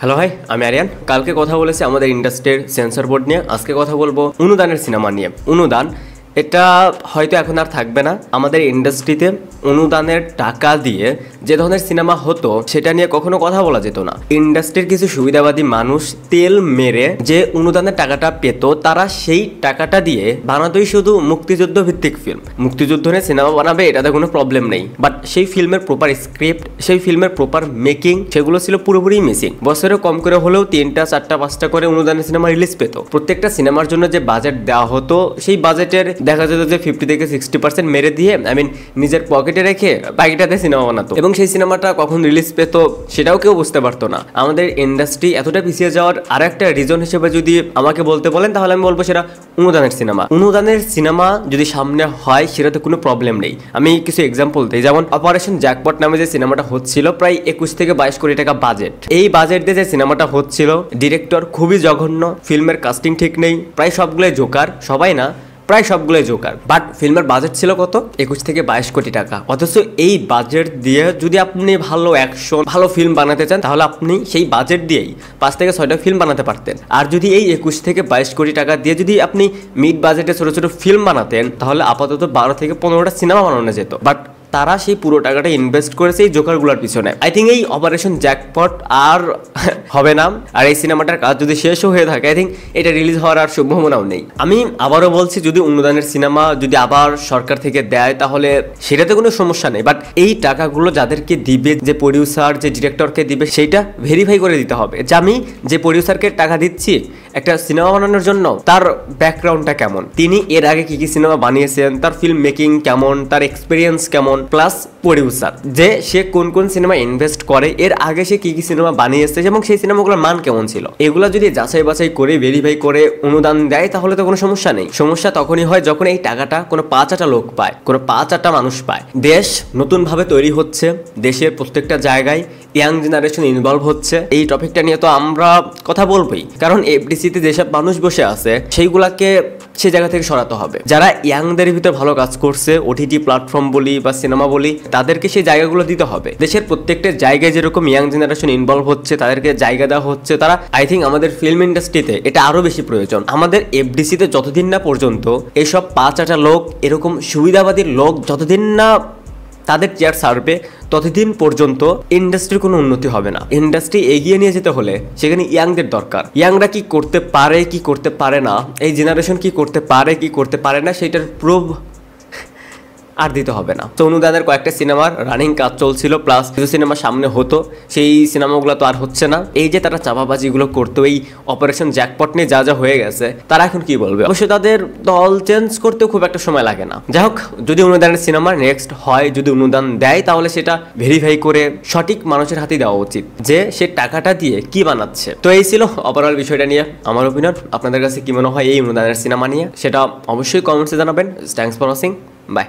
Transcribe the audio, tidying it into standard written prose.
Hello ভাই, আমি আরিয়ান। কালকে কথা বলেছি আমাদের ইন্ডাস্ট্রির সেন্সর বোর্ড নিয়ে। আজকে কথা বলবো অনুদানের সিনেমা নিয়ে। অনুদান এটা হয়তো এখন আর থাকবে না। আমাদের ইন্ডাস্ট্রিতে অনুদানের টাকা দিয়ে যে ধরনের সিনেমা হতো সেটা নিয়ে কখনো কথা বলা যেত না। ইন্ডাস্ট্রির কিছু সুবিধাবাদী মানুষ তেল মেরে যে অনুদানের টাকাটা পেত, তারা সেই টাকাটা দিয়ে বানাতোই শুধু মুক্তিযুদ্ধ ভিত্তিক ফিল্ম। মুক্তিযুদ্ধ নিয়ে সিনেমা বানাবে, এটাতে কোনো প্রবলেম নেই, বাট সেই ফিল্মের প্রপার স্ক্রিপ্ট, সেই ফিল্মের প্রপার মেকিং, সেগুলো ছিল পুরোপুরি মিসিং। বছরে কম করে হলেও 3টা 4টা 5টা করে অনুদানের সিনেমা রিলিজ পেত। প্রত্যেকটা সিনেমার জন্য যে বাজেট দেওয়া হতো, সেই বাজেটের দেখা যেত যে 50 থেকে 60% মেরে দিয়ে নিজের পকেটে রেখে বাকিটাতে সিনেমা বানাতো, এবং সেই সিনেমাটা কখন রিলিজ পেত সেটাও কেউ বুঝতে পারতো না। আমাদের ইন্ডাস্ট্রি এতটা পিছিয়ে যাওয়ার আর একটা রিজন হিসেবে যদি আমাকে বলতে বলেন, তাহলে আমি বলবো সেটা অনুদানের সিনেমা। অনুদানের সিনেমা যদি সামনে হয় সেটাতে কোনো প্রবলেম নেই। আমি কিছু এক্সাম্পল দিই, যেমন অপারেশন জ্যাকপট নামে যে সিনেমাটা হচ্ছিল, প্রায় 21 থেকে 22 কোটি টাকা বাজেট। এই বাজেট দিয়ে যে সিনেমাটা হচ্ছিল, ডিরেক্টর খুবই জঘন্য, ফিল্মের কাস্টিং ঠিক নেই, প্রায় সবগুলোই জোকার, সবাই না প্রায় সবগুলোই জোকার। বাট ফিল্মের বাজেট ছিল কত? 21 থেকে 22 কোটি টাকা। অথচ এই বাজেট দিয়ে যদি আপনি ভালো অ্যাকশন, ভালো ফিল্ম বানাতে চান, তাহলে আপনি সেই বাজেট দিয়েই 5 থেকে 6টা ফিল্ম বানাতে পারতেন। আর যদি এই 21 থেকে 22 কোটি টাকা দিয়ে যদি আপনি মিড বাজেটে ছোট ছোট ফিল্ম বানাতেন, তাহলে আপাতত 12 থেকে 15টা সিনেমা বানানো যেত। বাট তারা সেই পুরো টাকাটা ইনভেস্ট করেছে এই জোকারগুলোর পিছনে। আই থিঙ্ক এই অপারেশন জ্যাকপট আর হবে না। আর এই সিনেমাটার কাজ যদি শেষও হয়ে থাকে, আই থিঙ্ক এটা রিলিজ হওয়ার আর সম্ভাবনাও নেই। আমি আবারও বলছি, যদি অনুদানের সিনেমা যদি আবার সরকার থেকে দেয়, তাহলে সেটাতে কোনো সমস্যা নেই। বাট এই টাকাগুলো যাদেরকে দিবে, যে প্রডিউসার, যে ডিরেক্টরকে দিবে, সেইটা ভেরিফাই করে দিতে হবে যে আমি যে প্রডিউসারকে টাকা দিচ্ছি একটা সিনেমা বানানোর জন্য, তার ব্যাকগ্রাউন্ডটা কেমন, তিনি এর আগে কি কি সিনেমা বানিয়েছেন, তার ফিল্ম মেকিং কেমন, তার এক্সপিরিয়েন্স কেমন, প্লাস প্রডিউসার যে সে কোন কোন সিনেমা ইনভেস্ট করে, এর আগে সে কি কি সিনেমা বানিয়েছে এবং সেই সিনেমাগুলোর মান কেমন ছিল, এগুলো যদি যাচাই বাছাই করে ভেরিফাই করে অনুদান দেয়, তাহলে তো কোনো সমস্যা নেই। সমস্যা তখনই হয় যখন এই টাকাটা কোনো 5-8টা লোক পায়, কোনো 5-8টা মানুষ পায়। দেশ নতুনভাবে তৈরি হচ্ছে, দেশের প্রত্যেকটা জায়গায় ইয়াং জেনারেশন ইনভলভ হচ্ছে। এই টপিকটা নিয়ে তো আমরা কথা বলবোই, কারণ এফডিসিতে যেসব মানুষ বসে আছে সেইগুলাকে সে জায়গা থেকে সরাতে হবে। যারা ইয়াংদের ভিতরে ভালো কাজ করছে, ওটিটি প্ল্যাটফর্ম বলি বা সিনেমা বলি, তাদেরকে সেই জায়গাগুলো দিতে হবে। দেশের প্রত্যেকটা জায়গায় যেরকম ইয়াং জেনারেশন ইনভলভ হচ্ছে, তাদেরকে জায়গা দেওয়া হচ্ছে, তারা আই থিঙ্ক আমাদের ফিল্ম ইন্ডাস্ট্রিতে এটা আরো বেশি প্রয়োজন। আমাদের এফডিসিতে যতদিন না পর্যন্ত এইসব 5-8টা লোক, এরকম সুবিধাবাদী লোক যতদিন না তাদের চেয়ার সারবে, ততদিন পর্যন্ত ইন্ডাস্ট্রির কোনো উন্নতি হবে না। ইন্ডাস্ট্রি এগিয়ে নিয়ে যেতে হলে সেখানে ইয়াংদের দরকার। ইয়াংরা কি করতে পারে, কি করতে পারে না, এই জেনারেশন কি করতে পারে, কি করতে পারে না, সেইটার প্রুফ আর দিতে হবে না। তো অনুদানের কয়েকটা সিনেমার রানিং কাজ চলছিল, প্লাস কিছু সিনেমা সামনে হতো, সেই সিনেমাগুলো তো আর হচ্ছে না। এই যে তারা চাপাবাজিগুলো করতো, এই অপারেশন জ্যাকপট নিয়ে যা যা হয়ে গেছে, তারা এখন কি বলবে? অবশ্যই তাদের দল চেঞ্জ করতেও খুব একটা সময় লাগে না। যাই হোক, যদি অনুদানের সিনেমা নেক্সট হয়, যদি অনুদান দেয়, তাহলে সেটা ভেরিফাই করে সঠিক মানুষের হাতে দেওয়া উচিত, যে সে টাকাটা দিয়ে কি বানাচ্ছে। তো এই ছিল ওভারঅল বিষয়টা নিয়ে আমার অপিনিয়ন। আপনাদের কাছে কি মনে হয় এই অনুদানের সিনেমা নিয়ে, সেটা অবশ্যই কমেন্টসে জানাবেন। Thanks for watching, by.